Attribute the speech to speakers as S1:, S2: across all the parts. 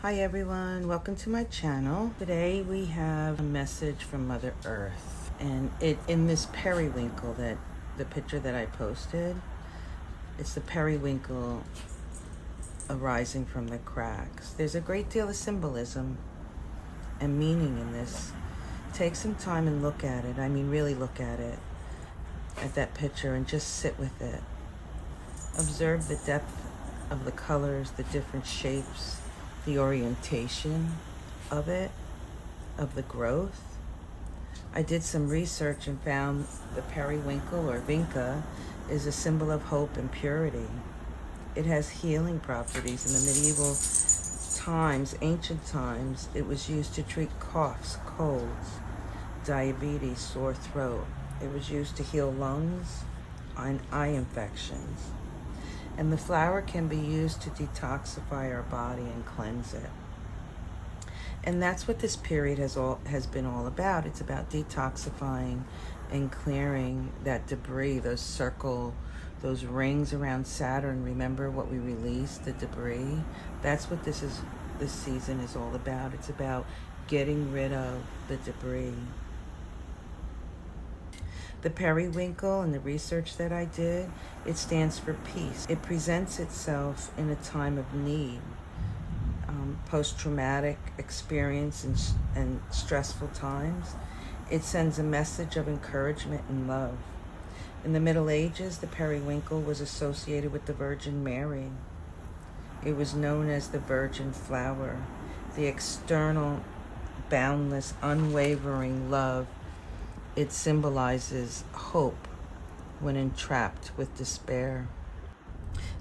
S1: Hi everyone, welcome to my channel. Today we have a message from Mother Earth, and in this periwinkle, that the picture that I posted, it's the periwinkle arising from the cracks. There's a great deal of symbolism and meaning in this. Take some time and look at it. I mean, really look at it, at that picture, and just sit with it. Observe the depth of the colors, the different shapes, the orientation of it, of the growth. I did some research and found the periwinkle, or vinca, is a symbol of hope and purity. It has healing properties. In the medieval times, ancient times, it was used to treat coughs, colds, diabetes, sore throat. It was used to heal lungs and eye infections. And the flower can be used to detoxify our body and cleanse it. And that's what this period has been all about. It's about detoxifying and clearing that debris, those rings around Saturn. Remember what we released, the debris? That's what this season is all about. It's about getting rid of the debris. The periwinkle, and the research that I did, it stands for peace. It presents itself in a time of need, post-traumatic experience and stressful times. It sends a message of encouragement and love. In the Middle Ages, the periwinkle was associated with the Virgin Mary. It was known as the Virgin Flower, the external, boundless, unwavering love. It symbolizes hope when entrapped with despair.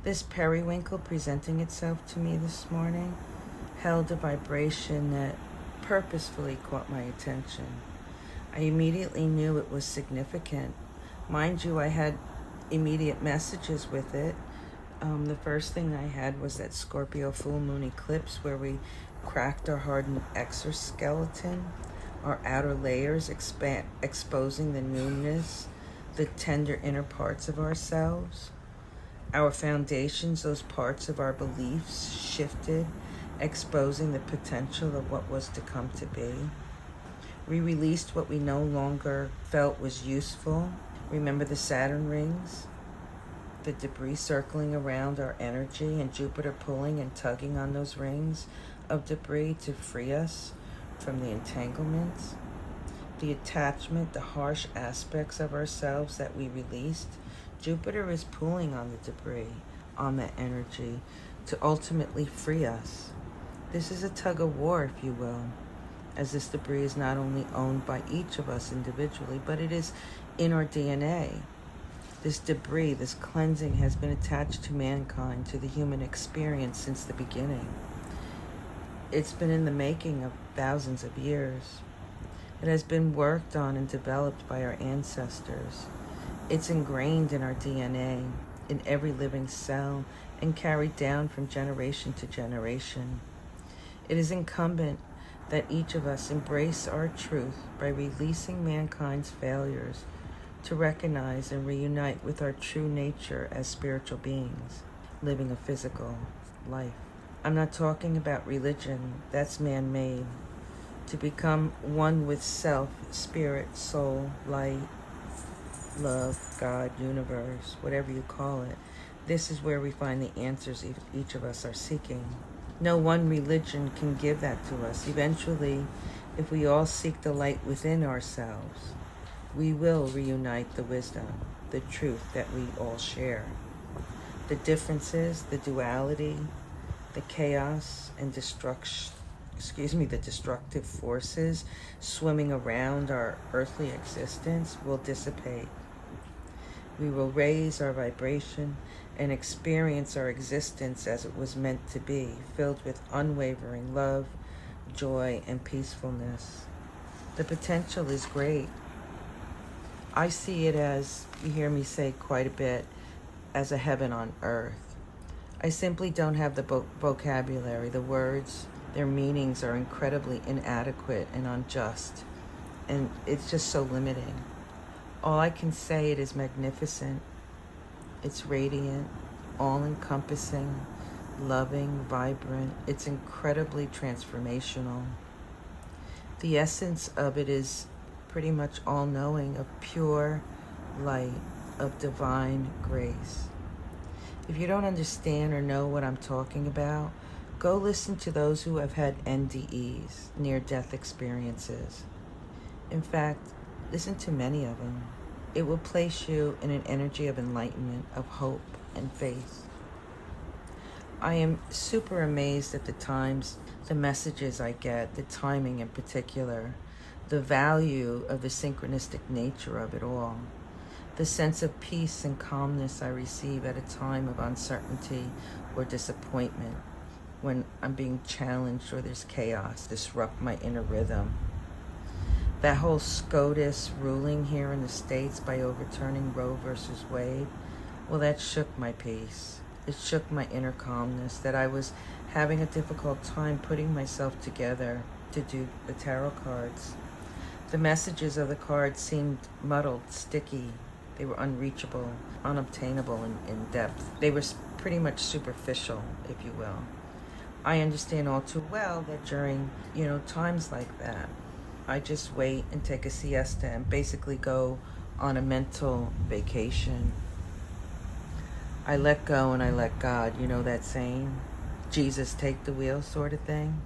S1: This periwinkle presenting itself to me this morning held a vibration that purposefully caught my attention. I immediately knew it was significant. Mind you, I had immediate messages with it. The first thing I had was that Scorpio full moon eclipse, where we cracked our hardened exoskeleton, our outer layers, exposing the newness, the tender inner parts of ourselves. Our foundations, those parts of our beliefs, shifted, exposing the potential of what was to come to be. We released what we no longer felt was useful. Remember the Saturn rings? The debris circling around our energy, and Jupiter pulling and tugging on those rings of debris to free us from the entanglements, the attachment, the harsh aspects of ourselves that we released. Jupiter is pulling on the debris, on that energy, to ultimately free us. This is a tug of war, if you will, as this debris is not only owned by each of us individually, but it is in our DNA. This debris, this cleansing, has been attached to mankind, to the human experience since the beginning. It's been in the making of thousands of years. It has been worked on and developed by our ancestors. It's ingrained in our DNA, in every living cell, and carried down from generation to generation. It is incumbent that each of us embrace our truth by releasing mankind's failures to recognize and reunite with our true nature as spiritual beings, living a physical life. I'm not talking about religion, that's man-made. To become one with self, spirit, soul, light, love, God, universe, whatever you call it. This is where we find the answers each of us are seeking. No one religion can give that to us. Eventually, if we all seek the light within ourselves, we will reunite the wisdom, the truth that we all share. The differences, the duality, the chaos and the destructive forces swimming around our earthly existence will dissipate. We will raise our vibration and experience our existence as it was meant to be, filled with unwavering love, joy, and peacefulness. The potential is great. I see it, as you hear me say quite a bit, as a heaven on earth. I simply don't have the vocabulary. The words, their meanings are incredibly inadequate and unjust, and it's just so limiting. All I can say, it is magnificent. It's radiant, all-encompassing, loving, vibrant. It's incredibly transformational. The essence of it is pretty much all-knowing, of pure light, of divine grace. If you don't understand or know what I'm talking about, go listen to those who have had NDEs, near-death experiences. In fact, listen to many of them. It will place you in an energy of enlightenment, of hope and faith. I am super amazed at the times, the messages I get, the timing in particular, the value of the synchronistic nature of it all, the sense of peace and calmness I receive at a time of uncertainty or disappointment, when I'm being challenged or there's chaos, disrupt my inner rhythm. That whole SCOTUS ruling here in the States by overturning Roe versus Wade, well, that shook my peace. It shook my inner calmness, that I was having a difficult time putting myself together to do the tarot cards. The messages of the cards seemed muddled, sticky. They were unreachable, unobtainable in depth. They were pretty much superficial, if you will. I understand all too well that during, times like that, I just wait and take a siesta and basically go on a mental vacation. I let go and I let God. You know that saying? Jesus, take the wheel sort of thing?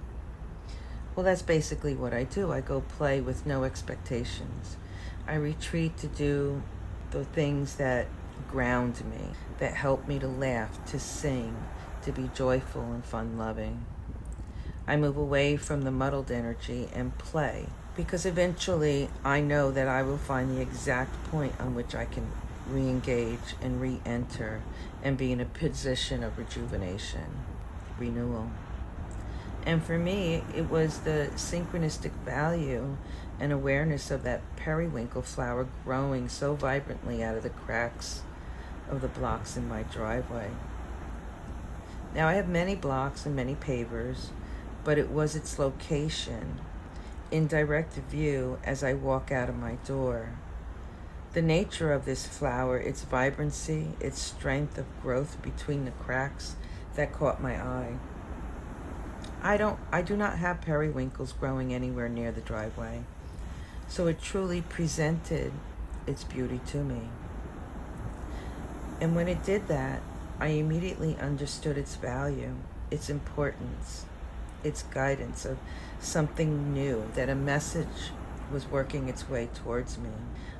S1: Well, that's basically what I do. I go play with no expectations. I retreat to do the things that ground me, that help me to laugh, to sing, to be joyful and fun-loving. I move away from the muddled energy and play, because eventually I know that I will find the exact point on which I can re-engage and re-enter and be in a position of rejuvenation, renewal. And for me, it was the synchronistic value and awareness of that periwinkle flower growing so vibrantly out of the cracks of the blocks in my driveway. Now, I have many blocks and many pavers, but it was its location in direct view as I walk out of my door. The nature of this flower, its vibrancy, its strength of growth between the cracks, that caught my eye. I do not have periwinkles growing anywhere near the driveway, so it truly presented its beauty to me. And when it did that, I immediately understood its value, its importance, its guidance of something new, that a message was working its way towards me.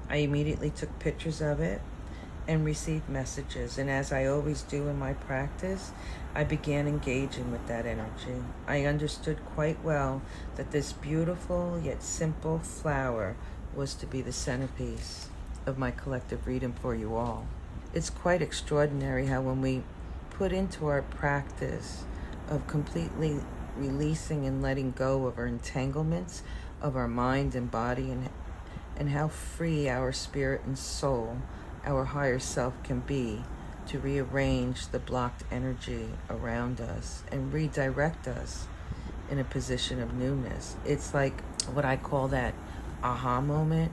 S1: I immediately took pictures of it and received messages, and as I always do in my practice, I began engaging with that energy. I understood quite well that this beautiful yet simple flower was to be the centerpiece of my collective reading for you all. It's quite extraordinary how when we put into our practice of completely releasing and letting go of our entanglements of our mind and body, and how free our spirit and soul, our higher self, can be to rearrange the blocked energy around us and redirect us in a position of newness. It's like what I call that aha moment.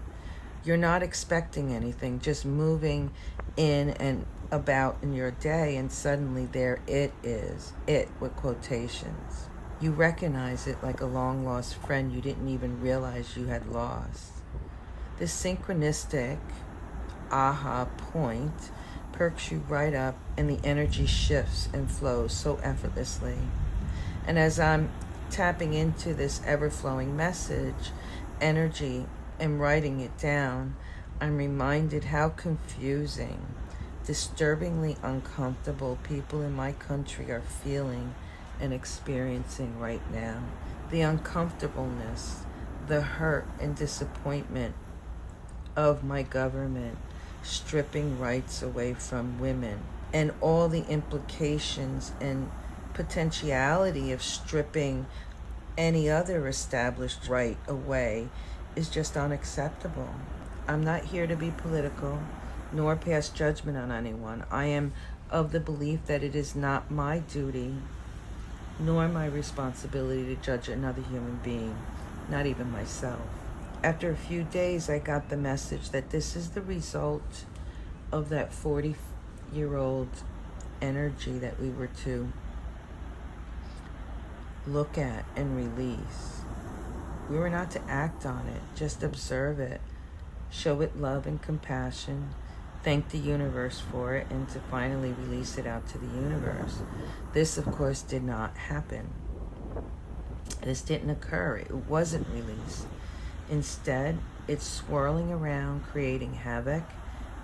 S1: You're not expecting anything, just moving in and about in your day, and suddenly there it is, it with quotations. You recognize it like a long-lost friend you didn't even realize you had lost. This synchronistic aha point perks you right up, and the energy shifts and flows so effortlessly. And as I'm tapping into this ever-flowing message, energy, and writing it down, I'm reminded how confusing, disturbingly uncomfortable people in my country are feeling and experiencing right now. The uncomfortableness, the hurt and disappointment of my government stripping rights away from women, and all the implications and potentiality of stripping any other established right away is just unacceptable. I'm not here to be political nor pass judgment on anyone. I am of the belief that it is not my duty nor my responsibility to judge another human being, not even myself. After a few days, I got the message that this is the result of that 40-year-old energy that we were to look at and release. We were not to act on it, just observe it, show it love and compassion, thank the universe for it, and to finally release it out to the universe. This, of course, did not happen. This didn't occur. It wasn't released. Instead, it's swirling around, creating havoc,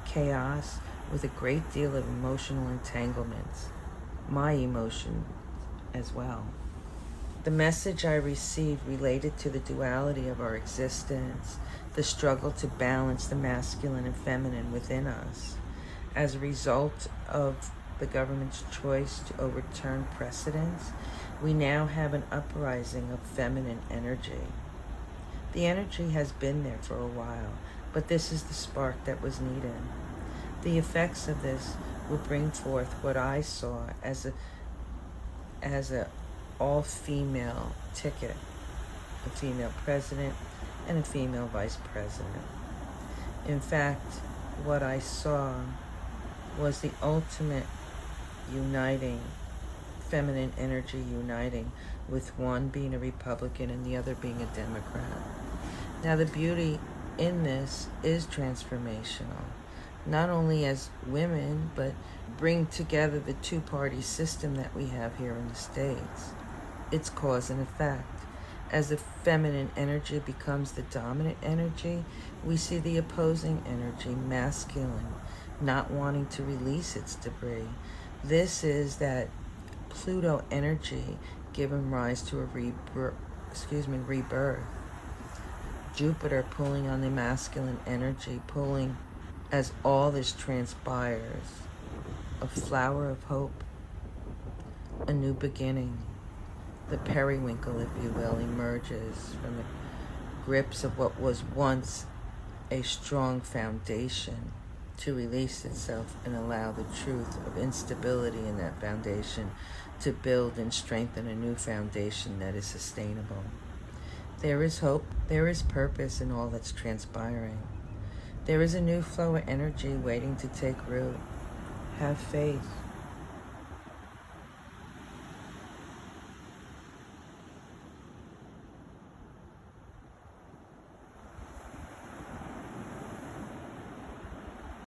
S1: chaos, with a great deal of emotional entanglements. My emotion as well. The message I received related to the duality of our existence, the struggle to balance the masculine and feminine within us. As a result of the government's choice to overturn precedents, we now have an uprising of feminine energy. The energy has been there for a while, but this is the spark that was needed. The effects of this will bring forth what I saw as a all-female ticket, a female president and a female vice president. In fact, what I saw was the ultimate uniting, feminine energy uniting, with one being a Republican and the other being a Democrat. Now, the beauty in this is transformational, not only as women, but bring together the two-party system that we have here in the States. It's cause and effect. As the feminine energy becomes the dominant energy, we see the opposing energy, masculine, not wanting to release its debris. This is that Pluto energy giving rise to a rebirth. Jupiter pulling on the masculine energy, pulling as all this transpires. A flower of hope, a new beginning. The periwinkle, if you will, emerges from the grips of what was once a strong foundation to release itself and allow the truth of instability in that foundation to build and strengthen a new foundation that is sustainable. There is hope, there is purpose in all that's transpiring. There is a new flow of energy waiting to take root. Have faith.